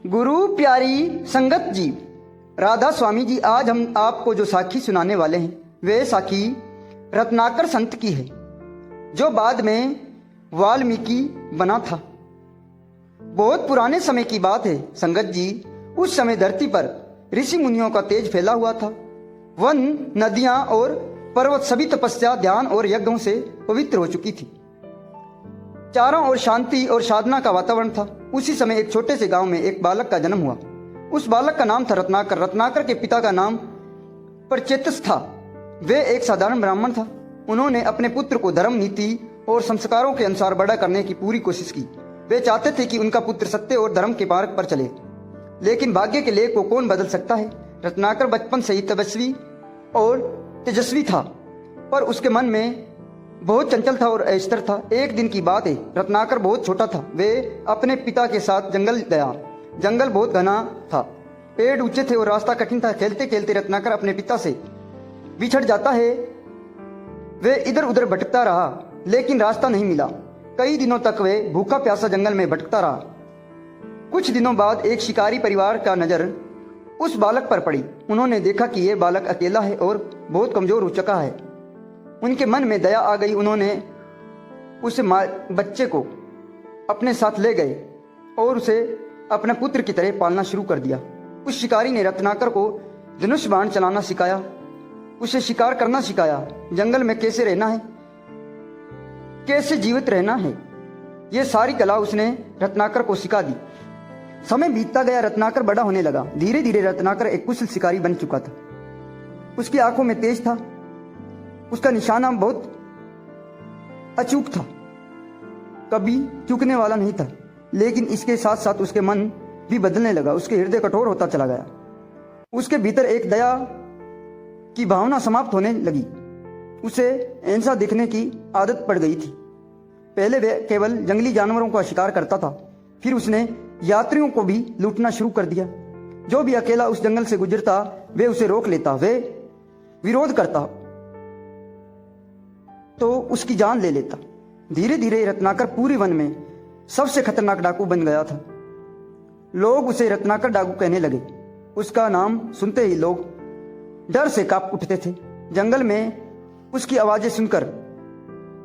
गुरु प्यारी संगत जी, राधा स्वामी जी, आज हम आपको जो साखी सुनाने वाले हैं वे साखी रत्नाकर संत की है, जो बाद में वाल्मीकि बना था। बहुत पुराने समय की बात है संगत जी। उस समय धरती पर ऋषि मुनियों का तेज फैला हुआ था। वन, नदियां और पर्वत सभी तपस्या, ध्यान और यज्ञों से पवित्र हो चुकी थी। चारों ओर शांति और साधना का वातावरण था। उसी समय एक छोटे से गांव में एक बालक का जन्म हुआ। उस बालक का नाम था रत्नाकर। रत्नाकर के पिता का नाम प्रचेतस था। वे एक साधारण ब्राह्मण था। उन्होंने अपने पुत्र को धर्म, नीति और संस्कारों के अनुसार बड़ा करने की पूरी कोशिश की। वे चाहते थे कि उनका पुत्र सत्य और धर्म के मार्ग पर चले, लेकिन भाग्य के लेख को कौन बदल सकता है। रत्नाकर बचपन से ही तपस्वी और तेजस्वी था, पर उसके मन में बहुत चंचल था और अस्थिर था। एक दिन की बात है, रत्नाकर बहुत छोटा था। वे अपने पिता के साथ जंगल गया। जंगल बहुत घना था, पेड़ ऊंचे थे और रास्ता कठिन था। खेलते खेलते रत्नाकर अपने पिता से बिछड़ जाता है। वे इधर उधर भटकता रहा, लेकिन रास्ता नहीं मिला। कई दिनों तक वे भूखा प्यासा जंगल में भटकता रहा। कुछ दिनों बाद एक शिकारी परिवार का नजर उस बालक पर पड़ी। उन्होंने देखा कि यह बालक अकेला है और बहुत कमजोर हो चुका है। उनके मन में दया आ गई। उन्होंने उस बच्चे को अपने साथ ले गए और उसे अपने पुत्र की तरह पालना शुरू कर दिया। उस शिकारी ने रत्नाकर को धनुष बाण चलाना सिखाया, उसे शिकार करना सिखाया, जंगल में कैसे रहना है, कैसे जीवित रहना है, ये सारी कला उसने रत्नाकर को सिखा दी। समय बीतता गया, रत्नाकर बड़ा होने लगा। धीरे धीरे रत्नाकर एक कुशल शिकारी बन चुका था। उसकी आंखों में तेज था, उसका निशाना बहुत अचूक था, कभी चूकने वाला नहीं था। लेकिन इसके साथ साथ उसके मन भी बदलने लगा। उसके हृदय कठोर होता चला गया। उसके भीतर एक दया की भावना समाप्त होने लगी। उसे हिंसा देखने की आदत पड़ गई थी। पहले वह केवल जंगली जानवरों का शिकार करता था, फिर उसने यात्रियों को भी लूटना शुरू कर दिया। जो भी अकेला उस जंगल से गुजरता वे उसे रोक लेता, वे विरोध करता तो उसकी जान ले लेता। धीरे धीरे रत्नाकर पूरे वन में सबसे खतरनाक डाकू बन गया था। लोग उसे रत्नाकर डाकू कहने लगे। उसका नाम सुनते ही लोग डर से कांप उठते थे। जंगल में उसकी आवाजें सुनकर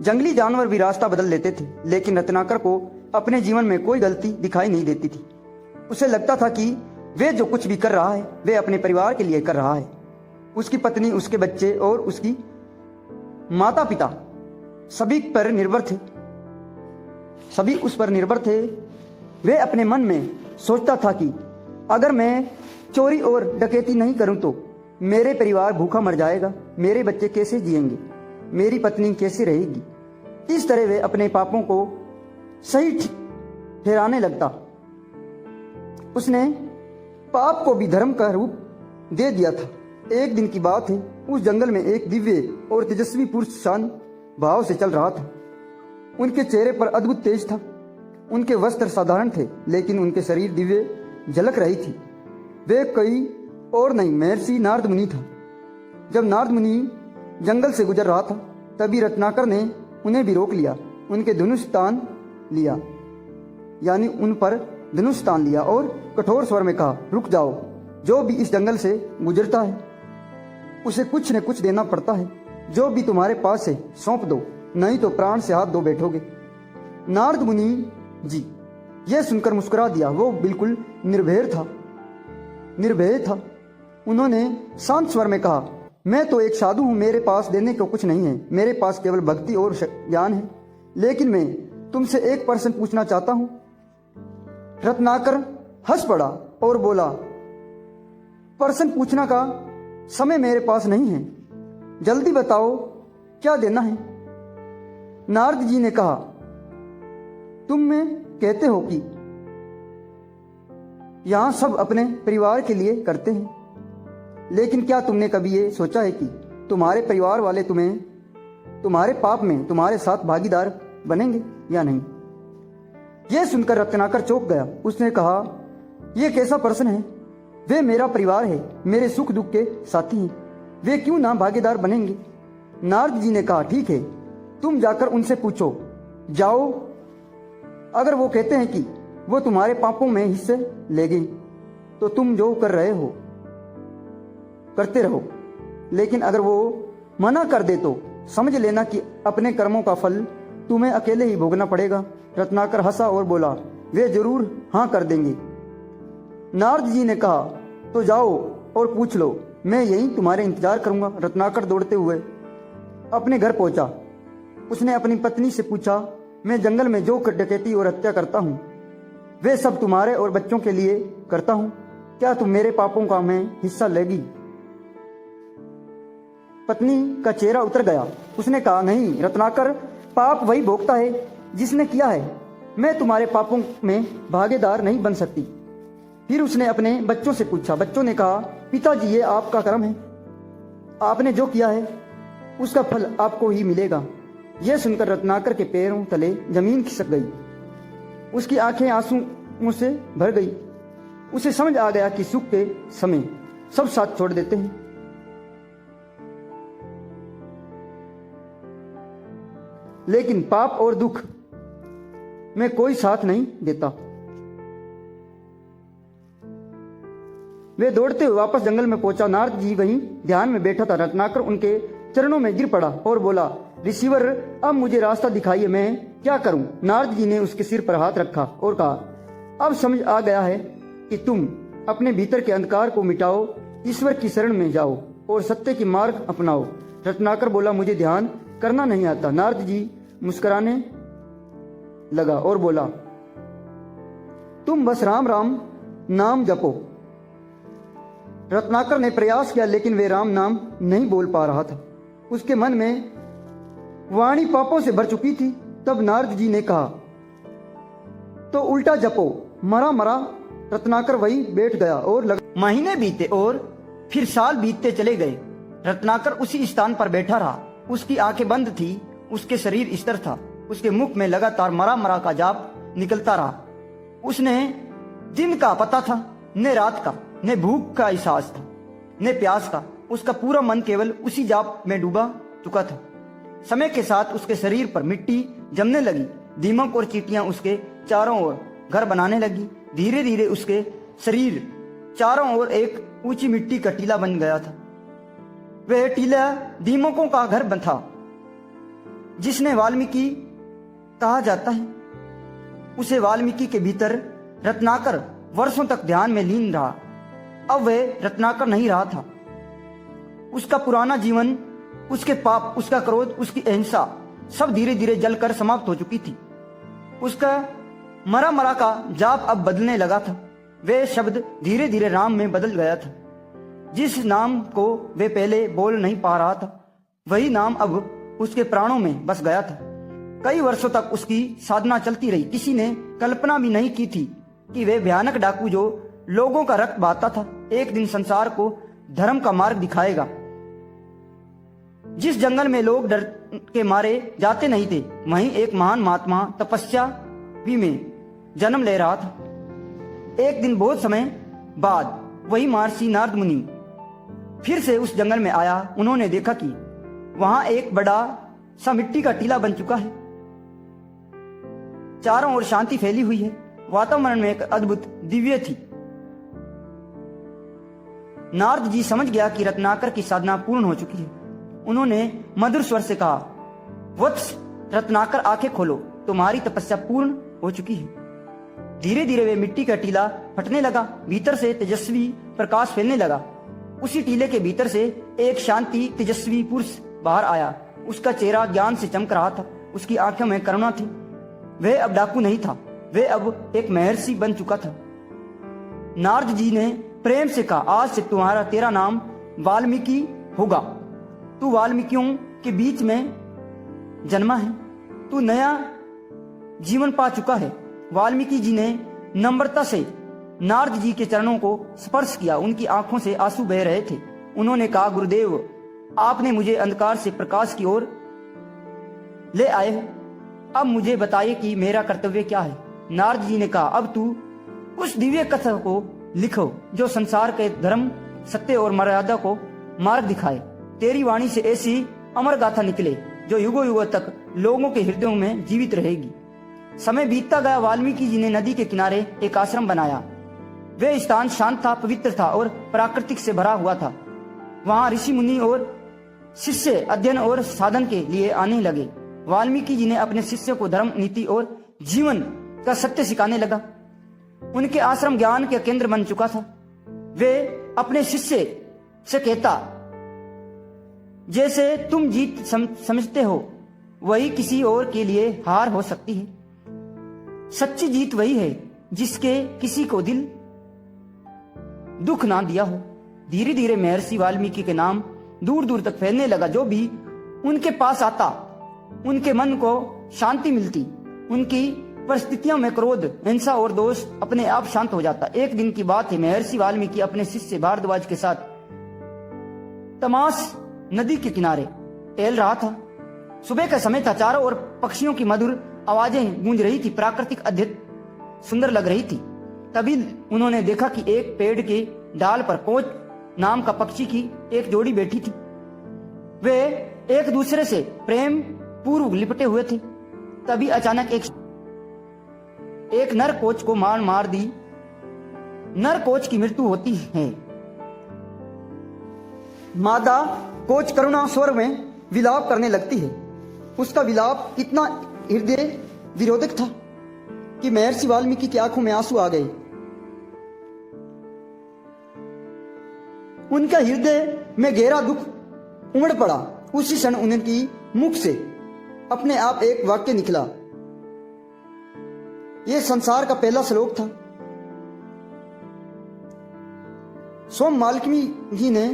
जंगली जानवर भी रास्ता बदल लेते थे, लेकिन रत्नाकर को अपने जीवन में कोई गलती दिखाई नहीं देती थी। उसे लगता था कि वे जो कुछ भी कर रहा है वे अपने परिवार के लिए कर रहा है। उसकी पत्नी, उसके बच्चे और उसकी माता पिता सभी पर निर्भर थे, सभी उस पर निर्भर थे। वे अपने मन में सोचता था कि अगर मैं चोरी और डकैती नहीं करूं तो मेरे परिवार भूखा मर जाएगा, मेरे बच्चे कैसे जिएंगे, मेरी पत्नी कैसे रहेगी। इस तरह वे अपने पापों को सही ठहराने लगता। उसने पाप को भी धर्म का रूप दे दिया था। एक दिन की बात है, उस जंगल में एक दिव्य और तेजस्वी पुरुष शांत भाव से चल रहा था। उनके चेहरे पर अद्भुत तेज था। उनके वस्त्र साधारण थे, लेकिन उनके शरीर दिव्य झलक रही थी। वे कोई और नहीं, महर्षि नारद मुनि था। जब नारद मुनि जंगल से गुजर रहा था, तभी रत्नाकर ने उन्हें भी रोक लिया। उनके धनुष तान लिया, यानी उन पर धनुष तान लिया और कठोर स्वर में कहा, रुक जाओ। जो भी इस जंगल से गुजरता है उसे कुछ न कुछ देना पड़ता है। जो भी तुम्हारे पास है सौंप दो, नहीं तो प्राण से हाथ धो बैठोगे। नारद मुनि जी यह सुनकर मुस्कुरा दिया। वो बिल्कुल निर्भय था। उन्होंने शांत स्वर में कहा, मैं तो एक साधु हूं, मेरे पास देने को कुछ नहीं है। मेरे पास केवल भक्ति और ज्ञान है। लेकिन मैं तुमसे एक प्रश्न पूछना चाहता हूं। रत्नाकर हंस पड़ा और बोला, प्रश्न पूछने का समय मेरे पास नहीं है, जल्दी बताओ क्या देना है। नारद जी ने कहा, तुम में कहते हो कि यहां सब अपने परिवार के लिए करते हैं, लेकिन क्या तुमने कभी ये सोचा है कि तुम्हारे परिवार वाले तुम्हारे पाप में तुम्हारे साथ भागीदार बनेंगे या नहीं। यह सुनकर रत्नाकर चौंक गया। उसने कहा, यह कैसा प्रश्न है। वे मेरा परिवार है, मेरे सुख दुख के साथी हैं, वे क्यों ना भागीदार बनेंगे। नारद जी ने कहा, ठीक है, तुम जाकर उनसे पूछो। जाओ, अगर वो कहते हैं कि वो तुम्हारे पापों में हिस्से लेगी तो तुम जो कर रहे हो करते रहो, लेकिन अगर वो मना कर दे तो समझ लेना कि अपने कर्मों का फल तुम्हें अकेले ही भोगना पड़ेगा। रत्नाकर हंसा और बोला, वे जरूर हाँ कर देंगे। नारद जी ने कहा, तो जाओ और पूछ लो, मैं यहीं तुम्हारे इंतजार करूंगा। रत्नाकर दौड़ते हुए अपने घर पहुंचा। उसने अपनी पत्नी से पूछा, मैं जंगल में जो डकैती और हत्या करता हूँ वे सब तुम्हारे और बच्चों के लिए करता हूँ, क्या तुम मेरे पापों का में हिस्सा लेगी? पत्नी का चेहरा उतर गया। उसने कहा, नहीं रत्नाकर, पाप वही भोगता है जिसने किया है, मैं तुम्हारे पापों में भागीदार नहीं बन सकती। फिर उसने अपने बच्चों से पूछा। बच्चों ने कहा, पिताजी ये आपका कर्म है, आपने जो किया है उसका फल आपको ही मिलेगा। यह सुनकर रत्नाकर के पैरों तले जमीन खिसक गई। उसकी आंखें आंसुओं से भर गई। उसे समझ आ गया कि सुख के समय सब साथ छोड़ देते हैं, लेकिन पाप और दुख में कोई साथ नहीं देता। वे दौड़ते हुए वापस जंगल में पहुंचा। नारद जी वहीं ध्यान में बैठा था। रत्नाकर उनके चरणों में गिर पड़ा और बोला, ऋषिवर, अब मुझे रास्ता दिखाइए, मैं क्या करूं? नारद जी ने उसके सिर पर हाथ रखा और कहा, अब समझ आ गया है कि तुम अपने भीतर के अंधकार को मिटाओ, ईश्वर की शरण में जाओ और सत्य की मार्ग अपनाओ। रत्नाकर बोला, मुझे ध्यान करना नहीं आता। नारद जी मुस्कुराने लगा और बोला, तुम बस राम राम नाम जपो। रत्नाकर ने प्रयास किया, लेकिन वे राम नाम नहीं बोल पा रहा था। उसके मन में वाणी पापों से भर चुकी थी। तब नारद जी ने कहा, तो उल्टा जपो, मरा मरा। रत्नाकर वही बैठ गया और महीने बीते और फिर साल बीतते चले गए। रत्नाकर उसी स्थान पर बैठा रहा। उसकी आंखें बंद थी, उसके शरीर स्थिर था, उसके मुख में लगातार मरा मरा का जाप निकलता रहा। उसने दिन का पता था, न रात का, न भूख का एहसास था, न प्यास का। उसका पूरा मन केवल उसी जाप में डूबा चुका था। समय के साथ उसके शरीर पर मिट्टी जमने लगी। दीमक और चींटियां उसके चारों ओर घर बनाने लगी। धीरे धीरे उसके शरीर चारों ओर एक ऊंची मिट्टी का टीला बन गया था। वह टीला दीमकों का घर बन था, जिसने वाल्मीकि कहा जाता है। उसे वाल्मीकि के भीतर रत्नाकर वर्षों तक ध्यान में लीन रहा। अब वह रत्नाकर नहीं रहा था। उसका पुराना जीवन, उसके पाप, उसका क्रोध, उसकी अहिंसा सब धीरे धीरे जलकर समाप्त हो चुकी थी। उसका मरा मरा का जाप अब बदलने लगा था। वे शब्द धीरे धीरे राम में बदल गया था। जिस नाम को वे पहले बोल नहीं पा रहा था, वही नाम अब उसके प्राणों में बस गया था। कई वर्षों तक उसकी साधना चलती रही। किसी ने कल्पना भी नहीं की थी कि वे भयानक डाकू जो लोगों का रक्त बहाता था, एक दिन संसार को धर्म का मार्ग दिखाएगा। जिस जंगल में लोग डर के मारे जाते नहीं थे, वहीं एक महान महात्मा तपस्या भी में जन्म ले रहा था। एक दिन बहुत समय बाद वही महर्षि नारद मुनि फिर से उस जंगल में आया। उन्होंने देखा कि वहां एक बड़ा सा मिट्टी का टीला बन चुका है। चारों ओर शांति फैली हुई है। वातावरण में एक अद्भुत दिव्य थी। नारद जी समझ गया कि रत्नाकर की साधना पूर्ण हो चुकी है। उन्होंने मधुर स्वर से कहा, वत्स रत्नाकर, आंखें खोलो, तुम्हारी तपस्या पूर्ण हो चुकी है। धीरे धीरे वे मिट्टी का टीला फटने लगा। भीतर से तेजस्वी प्रकाश फैलने लगा। उसी टीले के भीतर से एक शांति तेजस्वी पुरुष बाहर आया। उसका चेहरा ज्ञान से चमक रहा था। उसकी आंखों में करुणा थी। वह अब डाकू नहीं था, वह अब एक महर्षि बन चुका था। नारद जी ने प्रेम से कहा, आज से तेरा नाम वाल्मीकि होगा। तू वाल्मीकियों के बीच में जन्मा है। तू नया जीवन पा चुका है। वाल्मीकि जी ने नम्रता से नारद जी के चरणों को स्पर्श किया। उनकी आंखों से आंसू बह रहे थे। उन्होंने कहा, गुरुदेव, आपने मुझे अंधकार से प्रकाश की ओर ले आए हो। अब मुझे बताइए कि मेरा कर्तव्य क्या है। नारद जी ने कहा, अब तू उस दिव्य कथा को लिखो जो संसार के धर्म, सत्य और मर्यादा को मार्ग दिखाए। तेरी वाणी से ऐसी अमर गाथा निकले जो युगों युगों तक लोगों के हृदयों में जीवित रहेगी। समय बीतता गया। वाल्मीकि जी ने नदी के किनारे एक आश्रम बनाया। वे स्थान शांत था, पवित्र था और प्राकृतिक से भरा हुआ था। वहां ऋषि मुनि और शिष्य अध्ययन और साधन के लिए आने लगे। वाल्मीकि जी ने अपने शिष्य को धर्म, नीति और जीवन का सत्य सिखाने लगा। उनके आश्रम ज्ञान के केंद्र बन चुका था। वे अपने शिष्य से कहता, जैसे तुम जीत समझते हो वही किसी और के लिए हार हो सकती है। सच्ची जीत वही है जिसके किसी को दिल दुख ना दिया हो। धीरे धीरे महर्षि वाल्मीकि के नाम दूर दूर तक फैलने लगा। जो भी उनके पास आता उनके मन को शांति मिलती। उनकी परिस्थितियों में क्रोध, हिंसा और दोष अपने आप शांत हो जाता। एक दिन की बात है, महर्षि वाल्मीकि अपने शिष्य भारद्वाज के साथ तमास नदी के किनारे टहल रहा था। सुबह का समय था। चारों ओर पक्षियों की मधुर आवाजें गूंज रही थी। प्राकृतिक अद्भुत सुंदर लग रही थी। तभी उन्होंने देखा कि एक पेड़ के डाल पर कोच नाम का पक्षी की एक जोड़ी बैठी थी। वे एक दूसरे से प्रेम पूर्व लिपटे हुए थे। तभी अचानक एक नर कोच को मार दी। नर कोच की मृत्यु होती है। मादा कोच करुणा स्वर में विलाप करने लगती है। उसका विलाप इतना हृदय विरोधक था कि महर्षि वाल्मीकि की आंखों में आंसू आ गए। उनका हृदय में गहरा दुख उमड़ पड़ा। उसी क्षण उनकी मुख से अपने आप एक वाक्य निकला। यह संसार का पहला श्लोक था। स्वयं वाल्मीकि जी ने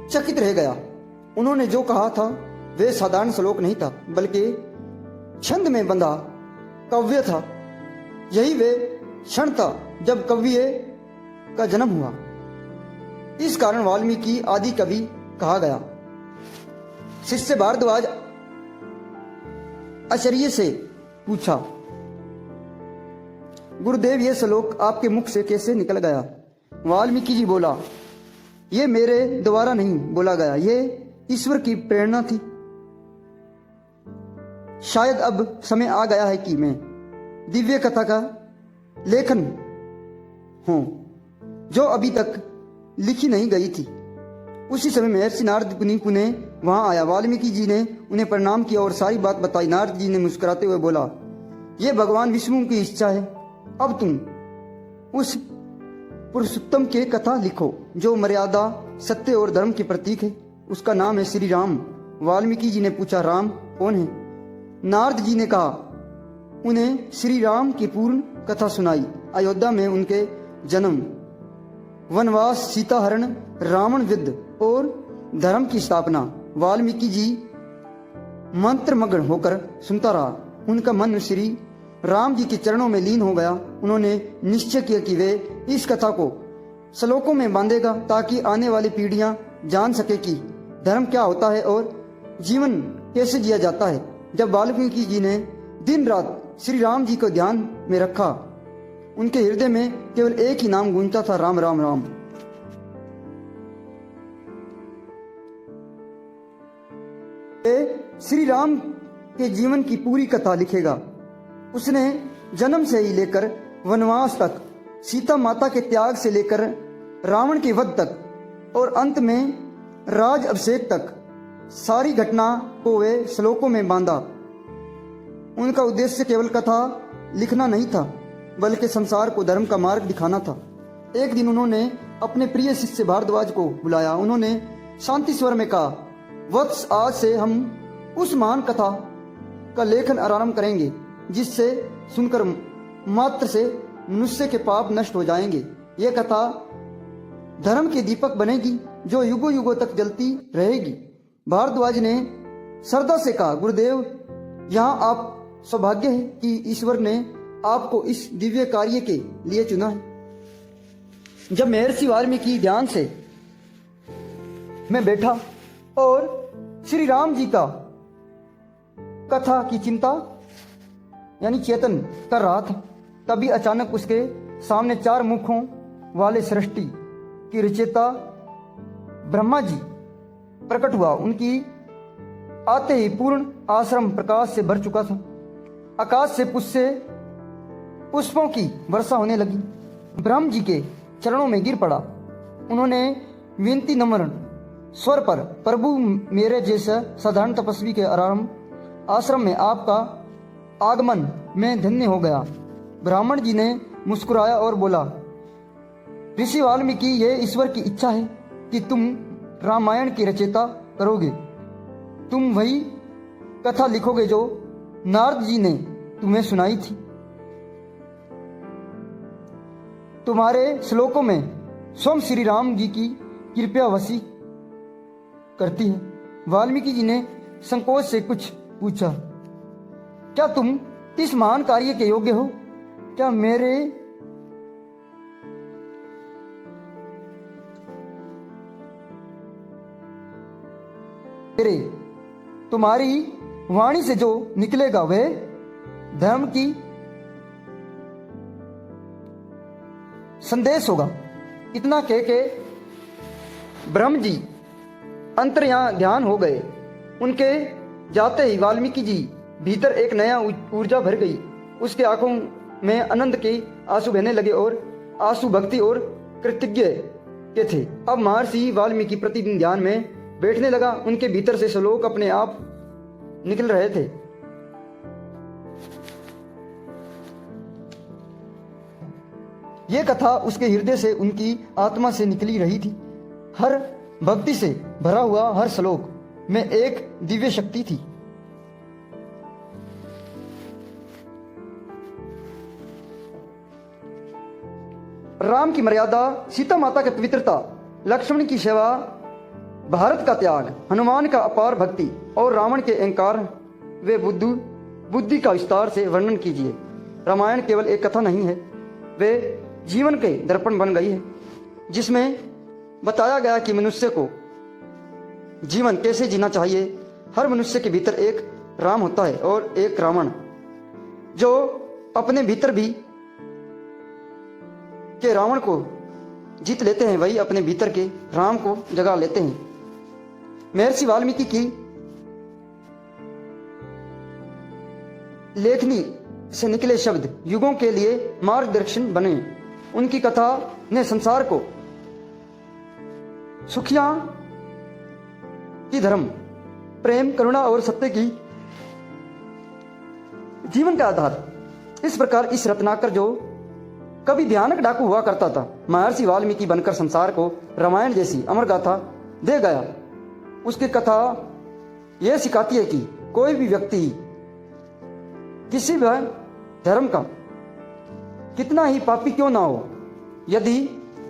चकित रह गया। उन्होंने जो कहा था वह साधारण श्लोक नहीं था, बल्कि छंद में बंधा काव्य था। यही वे क्षण था जब काव्य का जन्म हुआ। इस कारण वाल्मीकि आदि कवि कहा गया। शिष्य भारद्वाज आश्चर्य से पूछा, गुरुदेव यह श्लोक आपके मुख से कैसे निकल गया? वाल्मीकि जी बोला, यह मेरे द्वारा नहीं बोला गया, यह ईश्वर की प्रेरणा थी। शायद अब समय आ गया है कि मैं दिव्य कथा का लेखन हूं जो अभी तक लिखी नहीं गई थी। उसी समय महर्षि नारद मुनि पुनः वहां आया। वाल्मीकि जी ने उन्हें प्रणाम किया और सारी बात बताई। नारद जी ने मुस्कुराते हुए बोला, यह भगवान विष्णु की इच्छा है। अब तुम उस पुरुषोत्तम की कथा लिखो जो मर्यादा, सत्य और धर्म के प्रतीक है। उसका नाम है श्री राम। वाल्मीकि जी ने पूछा, राम कौन है? नारद जी ने कहा, उन्हें श्री राम की पूर्ण कथा सुनाई। अयोध्या में उनके जन्म, वनवास, सीता हरण, रावण वध और धर्म की स्थापना। वाल्मीकि जी मंत्रमग्न होकर सुनता रहा। उनका मन श्री राम जी के चरणों में लीन हो गया। उन्होंने निश्चय किया कि वे इस कथा को श्लोकों में बांधेगा ताकि आने वाली पीढ़ियां जान सके कि धर्म क्या होता है और जीवन कैसे जिया जाता है। जब वाल्मीकि जी ने दिन रात श्री राम जी को ध्यान में रखा, उनके हृदय में केवल एक ही नाम गूंजता था, राम राम राम। श्री राम के जीवन की पूरी कथा लिखेगा। उसने जन्म से ही लेकर वनवास तक, सीता माता के त्याग से लेकर रावण के वध तक और अंत में राज अभिषेक तक सारी घटना को वे श्लोकों में बांधा। उनका उद्देश्य केवल कथा लिखना नहीं था, बल्कि संसार को धर्म का मार्ग दिखाना था। एक दिन उन्होंने अपने प्रिय शिष्य भारद्वाज को बुलाया। उन्होंने शांति स्वर में कहा, वत्स, आज से हम उस महान कथा का लेखन आरंभ करेंगे जिससे सुनकर मात्र से मनुष्य के पाप नष्ट हो जाएंगे। यह कथा धर्म के दीपक बनेगी जो युगों युगों तक जलती रहेगी। भारद्वाज ने श्रद्धा से कहा, गुरुदेव, यहाँ आप सौभाग्य है कि ईश्वर ने आपको इस दिव्य कार्य के लिए चुना है। जब महर्षि वाल्मीकि ध्यान से मैं बैठा और श्री राम जी का कथा की चिंता यानी चेतन कर रहा था, तभी अचानक उसके सामने 4 मुखों वाले सृष्टि की रचयिता ब्रह्मा जी प्रकट हुआ। उनकी आते ही पूर्ण आश्रम प्रकाश से भर चुका था। आकाश से पुष्पों की वर्षा होने लगी। ब्रह्म जी के चरणों में गिर पड़ा। उन्होंने विनती नम्र स्वर पर, प्रभु मेरे जैसे साधारण तपस्वी के आश्रम में आपका आगमन मैं धन्य हो गया। ब्राह्मण जी ने मुस्कुराया और बोला, ऋषि वाल्मीकि, ये ईश्वर की इच्छा है कि तुम रामायण की रचयिता करोगे। तुम वही कथा लिखोगे जो नारद जी ने तुम्हें सुनाई थी। तुम्हारे श्लोकों में स्वयं श्री राम जी की कृपा वसी करती है। वाल्मीकि जी ने संकोच से कुछ पूछा, क्या तुम इस महान कार्य के योग्य हो? क्या तुम्हारी वाणी से जो निकलेगा वह धर्म की संदेश होगा। इतना कह के ब्रह्म जी अंतर्यान ध्यान हो गए। उनके जाते ही वाल्मीकि जी भीतर एक नया ऊर्जा भर गई। उसके आंखों में आनंद के आंसू बहने लगे और आंसू भक्ति और कृतज्ञ के थे। अब महर्षि वाल्मीकि प्रतिदिन ध्यान में बैठने लगा। उनके भीतर से श्लोक अपने आप निकल रहे थे। यह कथा उसके हृदय से, उनकी आत्मा से निकली रही थी। हर भक्ति से भरा हुआ हर श्लोक में एक दिव्य शक्ति थी। राम की मर्यादा, सीता माता की पवित्रता, लक्ष्मण की सेवा, भारत का त्याग, हनुमान का अपार भक्ति और रावण के अहंकार वे बुद्धि का विस्तार से वर्णन कीजिए। रामायण केवल एक कथा नहीं है, वे जीवन के दर्पण बन गई है, जिसमें बताया गया कि मनुष्य को जीवन कैसे जीना चाहिए। हर मनुष्य के भीतर एक राम होता है और एक रावण। जो अपने भीतर भी के रावण को जीत लेते हैं, वही अपने भीतर के राम को जगा लेते हैं। महर्षि वाल्मीकि की लेखनी से निकले शब्द युगों के लिए मार्गदर्शन बने। उनकी कथा ने संसार को सुखियां की धर्म, प्रेम, करुणा और सत्य की जीवन का आधार। इस प्रकार इस रत्नाकर, जो कभी भयानक डाकू हुआ करता था, महर्षि वाल्मीकि बनकर संसार को रामायण जैसी अमर गाथा दे गया। उसकी कथा यह सिखाती है कि कोई भी व्यक्ति किसी भी धर्म का कितना ही पापी क्यों ना हो, यदि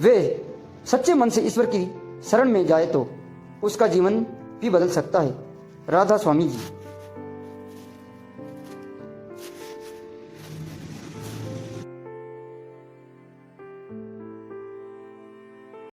वे सच्चे मन से ईश्वर की शरण में जाए तो उसका जीवन भी बदल सकता है। राधा स्वामी जी।